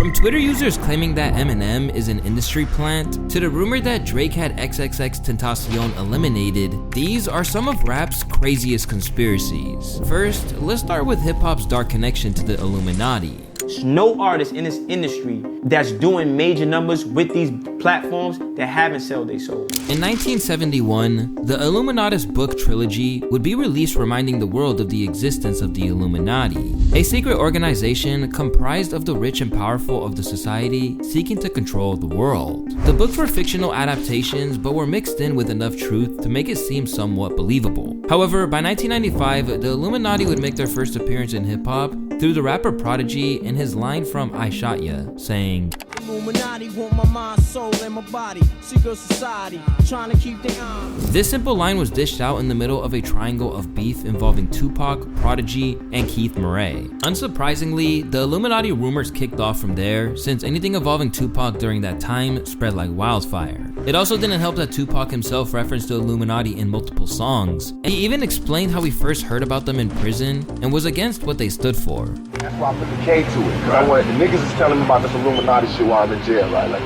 From Twitter users claiming that Eminem is an industry plant, to the rumor that Drake had XXXTentacion eliminated, these are some of rap's craziest conspiracies. First, let's start with hip-hop's dark connection to the Illuminati. There's no artist in this industry that's doing major numbers with these platforms that haven't sold their soul. In 1971, the Illuminatus book trilogy would be released, reminding the world of the existence of the Illuminati, a secret organization comprised of the rich and powerful of the society seeking to control the world. The books were fictional adaptations, but were mixed in with enough truth to make it seem somewhat believable. However, by 1995, the Illuminati would make their first appearance in hip-hop through the rapper Prodigy in his line from I Shot Ya, saying, Illuminati want my mind, soul, and my body. Secret society, trying to keep their arms. This simple line was dished out in the middle of a triangle of beef involving Tupac, Prodigy, and Keith Murray. Unsurprisingly, the Illuminati rumors kicked off from there, since anything involving Tupac during that time spread like wildfire. It also didn't help that Tupac himself referenced the Illuminati in multiple songs. He even explained how he first heard about them in prison and was against what they stood for. That's why I put the K to it, because I wanted the niggas is telling me about this Illuminati shit while I'm in jail, right? Like,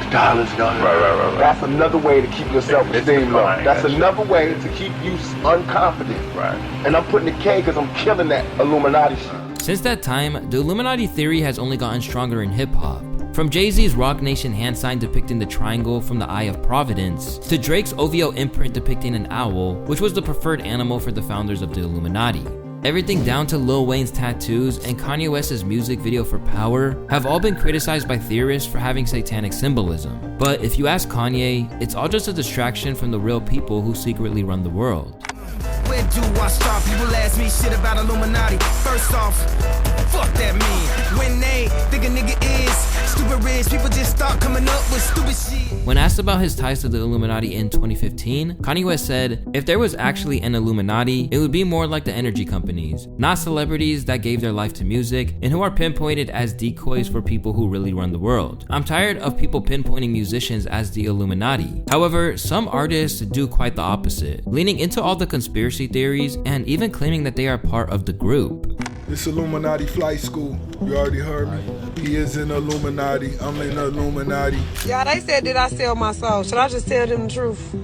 the dollars, right. That's another way to keep your self-esteem low. That's another way to keep you unconfident. Right. And I'm putting the K because I'm killing that Illuminati shit. Since that time, the Illuminati theory has only gotten stronger in hip-hop. From Jay-Z's Roc Nation hand sign depicting the triangle from the Eye of Providence, to Drake's OVO imprint depicting an owl, which was the preferred animal for the founders of the Illuminati. Everything down to Lil Wayne's tattoos and Kanye West's music video for Power have all been criticized by theorists for having satanic symbolism. But if you ask Kanye, it's all just a distraction from the real people who secretly run the world. Where do I start? People ask me shit about Illuminati. First off, fuck that mean. When they think a nigga is stupid rich, people just start coming up with stupid shit. When asked about his ties to the Illuminati in 2015, Kanye West said, if there was actually an Illuminati, it would be more like the energy companies, not celebrities that gave their life to music and who are pinpointed as decoys for people who really run the world. I'm tired of people pinpointing musicians as the Illuminati. However, some artists do quite the opposite, leaning into all the conspiracy theories and even claiming that they are part of the group. This Illuminati flight school, you already heard me. He is in Illuminati, I'm in Illuminati. Yeah, they said, did I sell my soul? Should I just tell them the truth?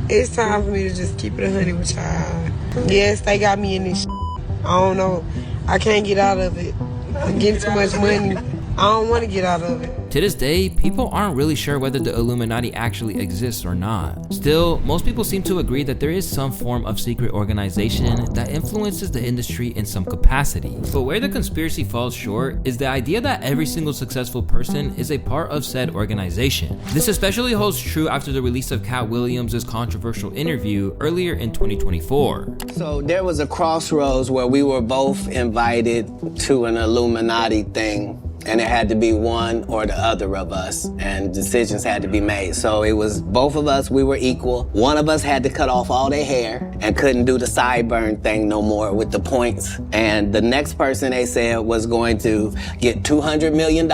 It's time for me to just keep it 100 with y'all. Yes, they got me in this shit. I don't know. I can't get out of it. I'm getting too much money. I don't want to get out of it. To this day, people aren't really sure whether the Illuminati actually exists or not. Still, most people seem to agree that there is some form of secret organization that influences the industry in some capacity. But where the conspiracy falls short is the idea that every single successful person is a part of said organization. This especially holds true after the release of Cat Williams' controversial interview earlier in 2024. So there was a crossroads where we were both invited to an Illuminati thing, and it had to be one or the other of us, and decisions had to be made. So it was both of us, we were equal. One of us had to cut off all their hair and couldn't do the sideburn thing no more with the points. And the next person, they said, was going to get $200 million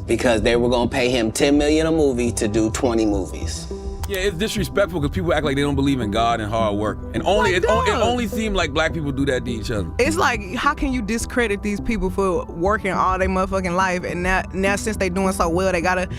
because they were gonna pay him $10 million a movie to do 20 movies. Yeah, it's disrespectful because people act like they don't believe in God and hard work. And it only seems like black people do that to each other. It's like, how can you discredit these people for working all their motherfucking life, and now since they doing so well, they gotta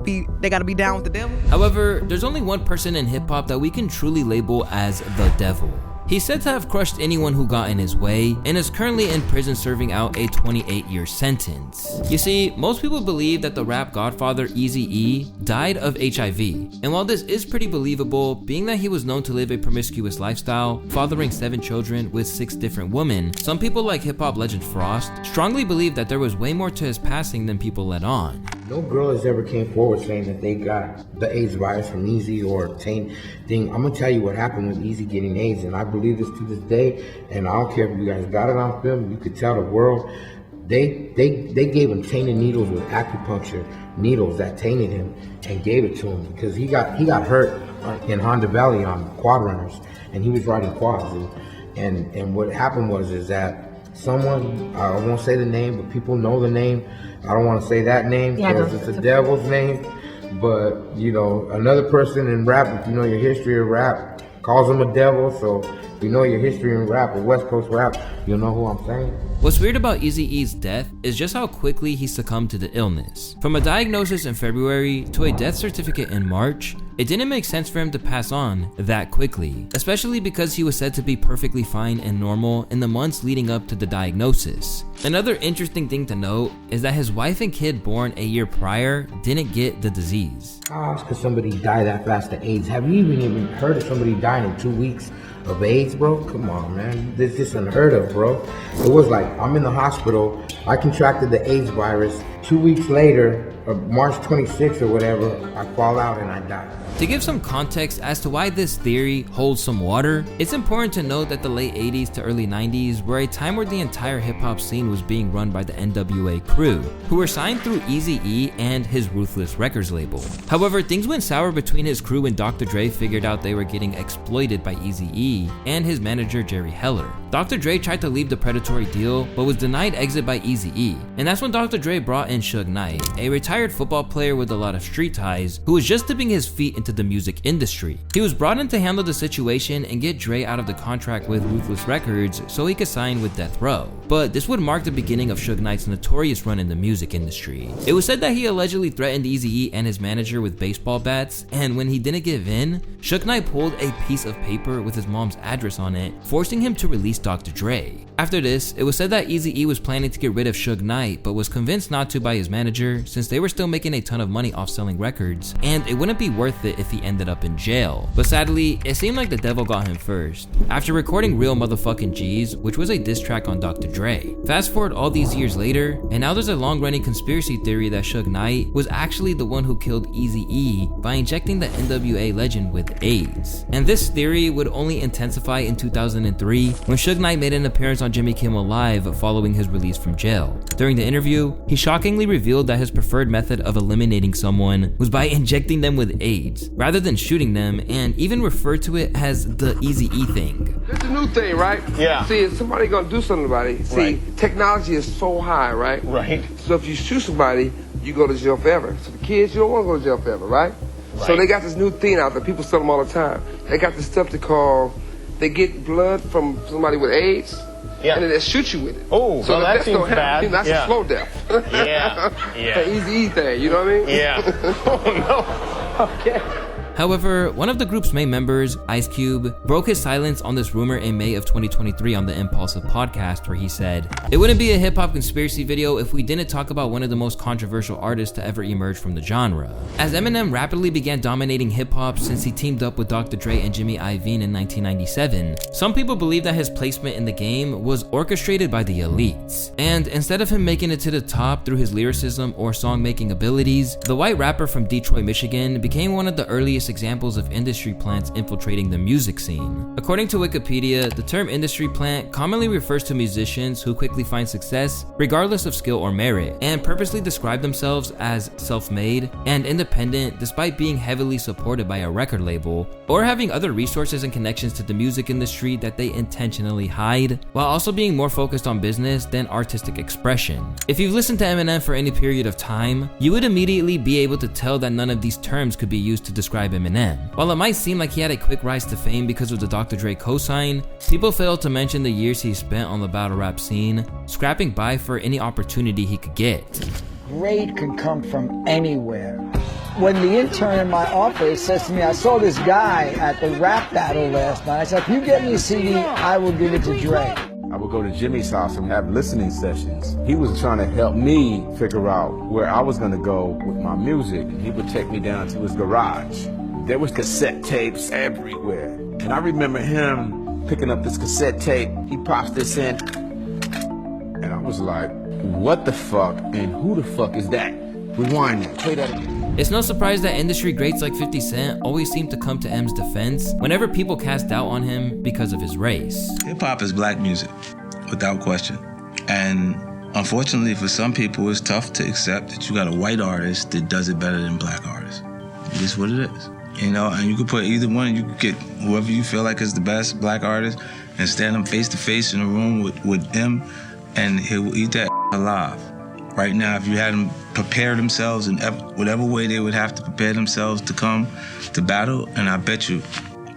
be down with the devil? However, there's only one person in hip-hop that we can truly label as the devil. He's said to have crushed anyone who got in his way and is currently in prison serving out a 28-year sentence. You see, most people believe that the rap godfather Eazy-E died of HIV. And while this is pretty believable, being that he was known to live a promiscuous lifestyle, fathering 7 children with 6 different women, some people like hip-hop legend Frost strongly believe that there was way more to his passing than people let on. No girl has ever came forward saying that they got the AIDS virus from Eazy or taint thing. I'm gonna tell you what happened with Eazy getting AIDS, and I believe this to this day, and I don't care if you guys got it on film, you could tell the world, they gave him tainted needles with acupuncture needles that tainted him and gave it to him because he got hurt in Honda Valley on quad runners, and he was riding quads, and what happened is that someone, I won't say the name, but people know the name. I don't want to say that name because it's the devil's name. But, you know, another person in rap, if you know your history of rap, calls him a devil. So if you know your history in rap or West Coast rap, you'll know who I'm saying. What's weird about Eazy-E's death is just how quickly he succumbed to the illness. From a diagnosis in February to a death certificate in March, it didn't make sense for him to pass on that quickly, especially because he was said to be perfectly fine and normal in the months leading up to the diagnosis. Another interesting thing to note is that his wife and kid born a year prior didn't get the disease. How else could somebody die that fast of AIDS? Have you even heard of somebody dying in 2 weeks of AIDS, bro? Come on, man. This is unheard of, bro. It was like, I'm in the hospital, I contracted the AIDS virus. 2 weeks later, March 26th or whatever, I fall out and I die. To give some context as to why this theory holds some water, it's important to note that the late 80s to early 90s were a time where the entire hip-hop scene was being run by the NWA crew, who were signed through Eazy-E and his Ruthless Records label. However, things went sour between his crew when Dr. Dre figured out they were getting exploited by Eazy-E and his manager Jerry Heller. Dr. Dre tried to leave the predatory deal, but was denied exit by Eazy-E, and that's when Dr. Dre brought in Suge Knight, a retired football player with a lot of street ties, who was just dipping his feet into the music industry. He was brought in to handle the situation and get Dre out of the contract with Ruthless Records so he could sign with Death Row. But this would mark the beginning of Suge Knight's notorious run in the music industry. It was said that he allegedly threatened Eazy-E and his manager with baseball bats, and when he didn't give in, Suge Knight pulled a piece of paper with his mom's address on it, forcing him to release Dr. Dre. After this, it was said that Eazy-E was planning to get rid of Suge Knight, but was convinced not to by his manager since they were still making a ton of money off selling records, and it wouldn't be worth it if he ended up in jail. But sadly, it seemed like the devil got him first, after recording Real Motherfucking G's, which was a diss track on Dr. Dre. Fast forward all these years later, and now there's a long-running conspiracy theory that Suge Knight was actually the one who killed Eazy-E by injecting the NWA legend with AIDS. And this theory would only intensify in 2003 when Suge Knight made an appearance on Jimmy Kimmel Live following his release from jail. During the interview, he shockingly revealed that his preferred method of eliminating someone was by injecting them with AIDS, rather than shooting them, and even referred to it as the Eazy-E thing. It's a new thing, right? Yeah. See, if somebody gonna do something about it, see, technology is so high, right? Right. So if you shoot somebody, you go to jail forever. So the kids, you don't want to go to jail forever, right? So they got this new thing out there. People sell them all the time. They got this stuff they get blood from somebody with AIDS, and then they shoot you with it. Oh, so that seems bad. That's a slow death. Yeah. An Eazy-E thing, you know what I mean? Yeah. Oh, no. Okay. However, one of the group's main members, Ice Cube, broke his silence on this rumor in May of 2023 on the Impulsive podcast, where he said, "It wouldn't be a hip-hop conspiracy video if we didn't talk about one of the most controversial artists to ever emerge from the genre." As Eminem rapidly began dominating hip-hop since he teamed up with Dr. Dre and Jimmy Iovine in 1997, some people believe that his placement in the game was orchestrated by the elites. And instead of him making it to the top through his lyricism or song-making abilities, the white rapper from Detroit, Michigan became one of the earliest examples of industry plants infiltrating the music scene. According to Wikipedia, the term industry plant commonly refers to musicians who quickly find success regardless of skill or merit, and purposely describe themselves as self-made and independent despite being heavily supported by a record label or having other resources and connections to the music industry that they intentionally hide, while also being more focused on business than artistic expression. If you've listened to Eminem for any period of time, you would immediately be able to tell that none of these terms could be used to describe Eminem. While it might seem like he had a quick rise to fame because of the Dr. Dre cosign, people fail to mention the years he spent on the battle rap scene, scrapping by for any opportunity he could get. Great can come from anywhere. When the intern in my office says to me, "I saw this guy at the rap battle last night," I said, "If you get me a CD, I will give it to Dre." I would go to Jimmy's house and have listening sessions. He was trying to help me figure out where I was gonna go with my music. He would take me down to his garage. There was cassette tapes everywhere. And I remember him picking up this cassette tape. He pops this in. And I was like, what the fuck and who the fuck is that? Rewind that, play that again. It's no surprise that industry greats like 50 Cent always seem to come to M's defense whenever people cast doubt on him because of his race. Hip-hop is black music, without question. And unfortunately for some people, it's tough to accept that you got a white artist that does it better than black artists. It is what it is. You know, and you could put either one, you could get whoever you feel like is the best black artist and stand them face to face in a room with them, and he will eat that alive. Right now, if you had them prepare themselves in whatever way they would have to prepare themselves to come to battle, and I bet you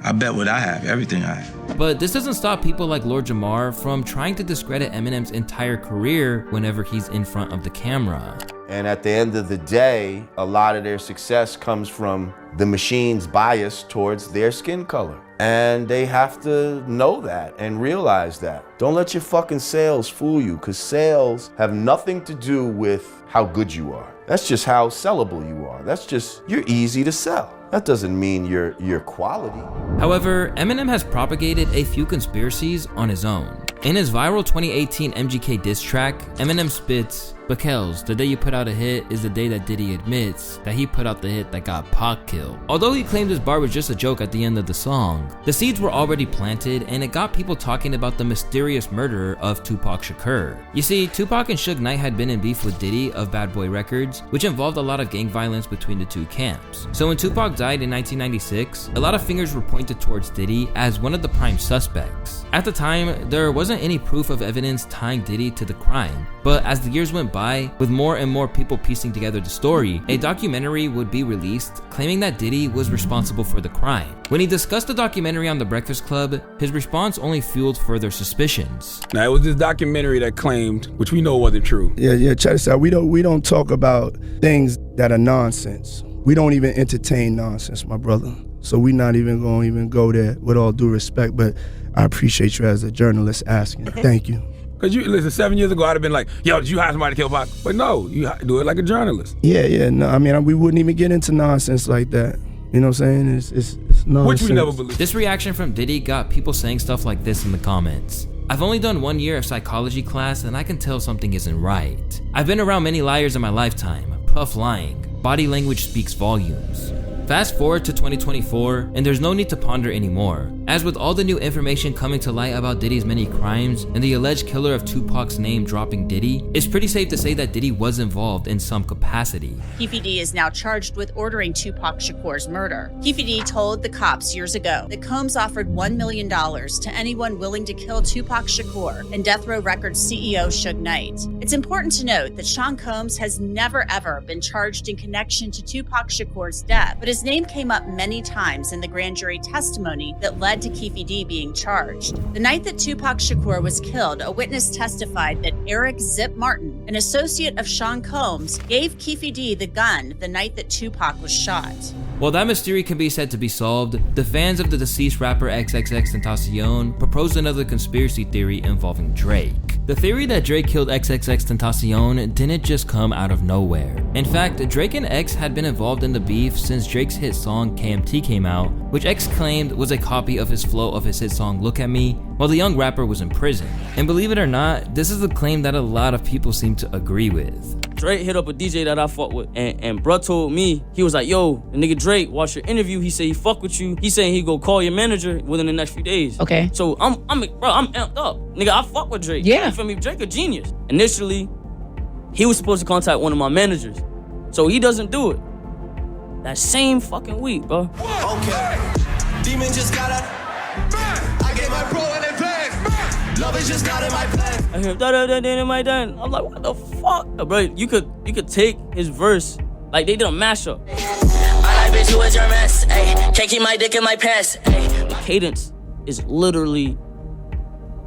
I bet what I have, everything I have. But this doesn't stop people like Lord Jamar from trying to discredit Eminem's entire career whenever he's in front of the camera. And at the end of the day, a lot of their success comes from the machine's bias towards their skin color. And they have to know that and realize that. Don't let your fucking sales fool you, because sales have nothing to do with how good you are. That's just how sellable you are. That's just, you're easy to sell. That doesn't mean you're quality. However, Eminem has propagated a few conspiracies on his own. In his viral 2018 MGK diss track, Eminem spits, "Bakels, the day you put out a hit is the day that Diddy admits that he put out the hit that got Pac killed." Although he claimed his bar was just a joke at the end of the song, the seeds were already planted and it got people talking about the mysterious murderer of Tupac Shakur. You see, Tupac and Suge Knight had been in beef with Diddy of Bad Boy Records, which involved a lot of gang violence between the two camps. So when Tupac died in 1996, a lot of fingers were pointed towards Diddy as one of the prime suspects. At the time, there wasn't any proof of evidence tying Diddy to the crime, but as the years went by, with more and more people piecing together the story, a documentary would be released claiming that Diddy was responsible for the crime. When he discussed the documentary on The Breakfast Club, his response only fueled further suspicions. Now, it was this documentary that claimed, which we know wasn't true. Yeah, check this out. We don't talk about things that are nonsense. We don't even entertain nonsense, my brother. So we're not even going to go there, with all due respect, but I appreciate you as a journalist asking. Thank you. Because you, listen, 7 years ago, I'd have been like, yo, did you hire somebody to kill Pac? But no, you do it like a journalist. Yeah, no, I mean, we wouldn't even get into nonsense like that. You know what I'm saying? It's nonsense. Which we never believed. This reaction from Diddy got people saying stuff like this in the comments. "I've only done 1 year of psychology class and I can tell something isn't right. I've been around many liars in my lifetime. Puff lying. Body language speaks volumes." Fast forward to 2024, and there's no need to ponder anymore. As with all the new information coming to light about Diddy's many crimes and the alleged killer of Tupac's name dropping Diddy, it's pretty safe to say that Diddy was involved in some capacity. Keffe D is now charged with ordering Tupac Shakur's murder. Keffe D told the cops years ago that Combs offered $1 million to anyone willing to kill Tupac Shakur and Death Row Records CEO Suge Knight. It's important to note that Sean Combs has never ever been charged in connection to Tupac Shakur's death, but his name came up many times in the grand jury testimony that led to Keffe D being charged. The night that Tupac Shakur was killed, a witness testified that Eric Zip Martin, an associate of Sean Combs, gave Keffe D the gun the night that Tupac was shot. While that mystery can be said to be solved, the fans of the deceased rapper XXXTentacion proposed another conspiracy theory involving Drake. The theory that Drake killed XXXTentacion didn't just come out of nowhere. In fact, Drake and X had been involved in the beef since Drake's hit song KMT came out, which X claimed was a copy of his flow of his hit song Look At Me while the young rapper was in prison. And believe it or not, this is a claim that a lot of people seem to agree with. Drake hit up a DJ that I fuck with, and bruh told me, he was like, yo, the nigga Drake, watch your interview, he said he fuck with you. He saying he go call your manager within the next few days. Okay. So I'm amped up. Nigga, I fuck with Drake. Yeah. You feel me? Drake a genius. Initially, he was supposed to contact one of my managers. So he doesn't do it. That same fucking week, bro. Okay. Demon just got up. I gave my bro an advance. Love is just not in my plan. I hear da-da-da-da in my done. I'm like, what the fuck? Bro, you could take his verse, like they did a mashup. I like bitch, you was your mess. Ay, can't keep my dick in my pants. The cadence is literally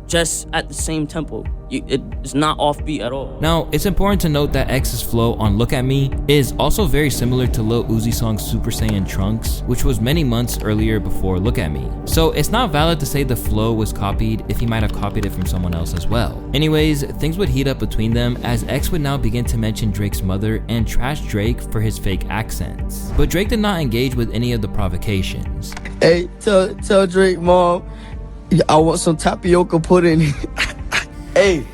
just at the same tempo. It's not offbeat at all. Now, it's important to note that X's flow on Look At Me is also very similar to Lil Uzi's song Super Saiyan Trunks, which was many months earlier before Look At Me. So it's not valid to say the flow was copied if he might have copied it from someone else as well. Anyways, things would heat up between them as X would now begin to mention Drake's mother and trash Drake for his fake accents. But Drake did not engage with any of the provocations. Hey, tell Drake, mom, I want some tapioca pudding. Hey,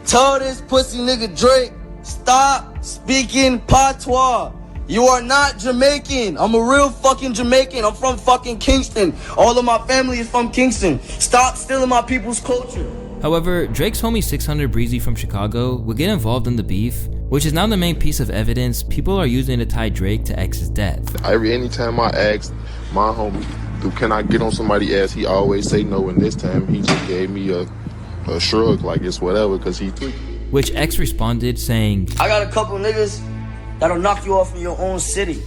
tell this pussy nigga Drake, stop speaking patois. You are not Jamaican. I'm a real fucking Jamaican. I'm from fucking Kingston. All of my family is from Kingston. Stop stealing my people's culture. However, Drake's homie 600 Breezy from Chicago would get involved in the beef, which is now the main piece of evidence people are using to tie Drake to X's death. Anytime I asked my homie, can I get on somebody's ass, he always say no, and this time he just gave me a shrug, like it's whatever, because he tweaked. Which X responded saying, I got a couple niggas that'll knock you off in your own city.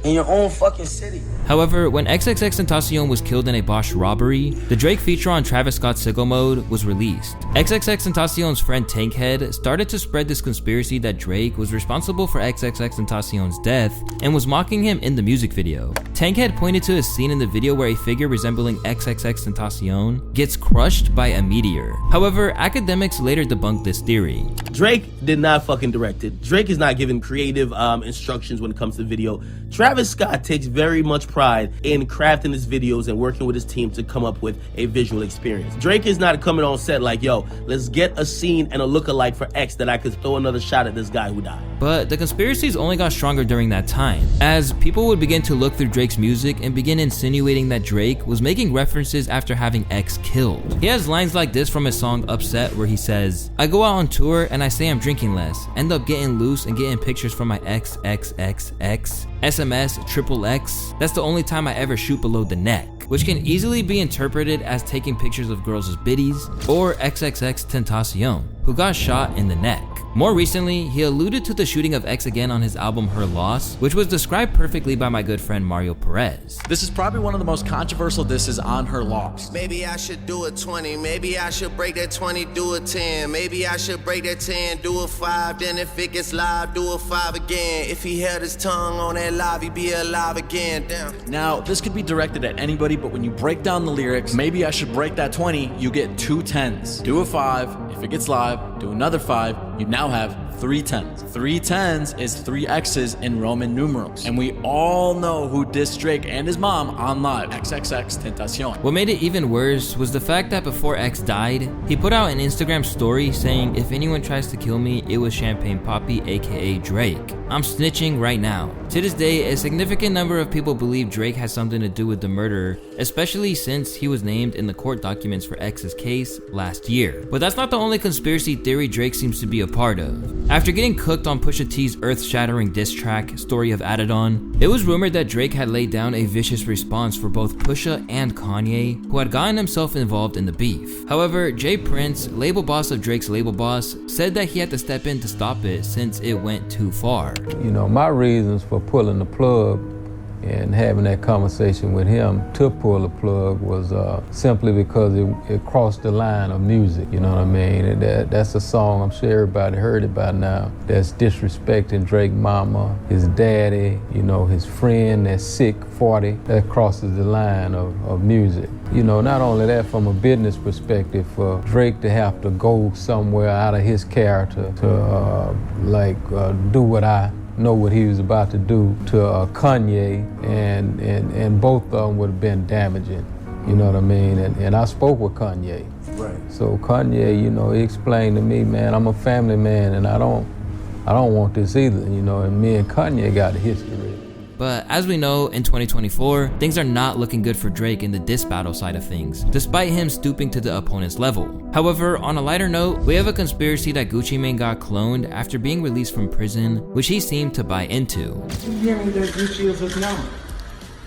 in your own fucking city. However, when XXXTentacion was killed in a botched robbery, the Drake feature on Travis Scott's Sicko Mode was released. XXXTentacion's friend Tankhead started to spread this conspiracy that Drake was responsible for XXXTentacion's death and was mocking him in the music video. Tankhead pointed to a scene in the video where a figure resembling XXXTentacion gets crushed by a meteor. However, academics later debunked this theory. Drake did not fucking direct it. Drake is not giving creative instructions when it comes to video. Travis Scott takes very much pride in crafting his videos and working with his team to come up with a visual experience. Drake is not coming on set like, yo, let's get a scene and a lookalike for X that I could throw another shot at this guy who died. But the conspiracies only got stronger during that time, as people would begin to look through Drake's music and begin insinuating that Drake was making references after having X killed. He has lines like this from his song Upset where he says, "I go out on tour and I say I'm drinking less, end up getting loose and getting pictures from my XXXX, SMS XXX, that's the only time I ever shoot below the neck," which can easily be interpreted as taking pictures of girls as biddies, or XXXTentacion, who got shot in the neck. More recently, he alluded to the shooting of X again on his album Her Loss, which was described perfectly by my good friend Mario Perez. This is probably one of the most controversial disses on Her Loss. Maybe I should do a 20, maybe I should break that 20, do a 10, maybe I should break that 10, do a 5, then if it gets live, do a 5 again. If he held his tongue on that live, he'd be alive again. Damn. Now, this could be directed at anybody, but when you break down the lyrics, maybe I should break that 20, you get 2 10s. Do a 5, if it gets live, do another 5, you now have 3 10s. 3 10s is 3 X's in Roman numerals. And we all know who dissed Drake and his mom on live, XXXTentacion. What made it even worse was the fact that before X died, he put out an Instagram story saying, "If anyone tries to kill me, it was Champagne Poppy, aka Drake. I'm snitching right now." To this day, a significant number of people believe Drake has something to do with the murder, especially since he was named in the court documents for X's case last year. But that's not the only conspiracy theory Drake seems to be a part of. After getting cooked on Pusha T's earth-shattering diss track, Story of Adidon, it was rumored that Drake had laid down a vicious response for both Pusha and Kanye, who had gotten himself involved in the beef. However, Jay Prince, label boss of Drake's label boss, said that he had to step in to stop it since it went too far. You know, my reasons for pulling the plug and having that conversation with him to pull the plug was simply because it crossed the line of music, you know what I mean? And that's a song, I'm sure everybody heard it by now, that's disrespecting Drake mama, his daddy, you know, his friend that's sick, 40, that crosses the line of music. You know, not only that, from a business perspective, for Drake to have to go somewhere out of his character to do what I know what he was about to do to Kanye, and both of them would have been damaging, you know what I mean? And I spoke with Kanye. Right. So Kanye, you know, he explained to me, man, I'm a family man and I don't want this either, you know, and me and Kanye got a history. But as we know, in 2024, things are not looking good for Drake in the diss battle side of things, despite him stooping to the opponent's level. However, on a lighter note, we have a conspiracy that Gucci Mane got cloned after being released from prison, which he seemed to buy into. You hear me that Gucci is his mama?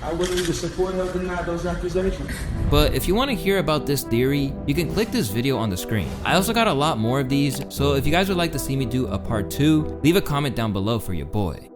I wouldn't even support her deny those accusations. But if you want to hear about this theory, you can click this video on the screen. I also got a lot more of these, so if you guys would like to see me do a part 2, leave a comment down below for your boy.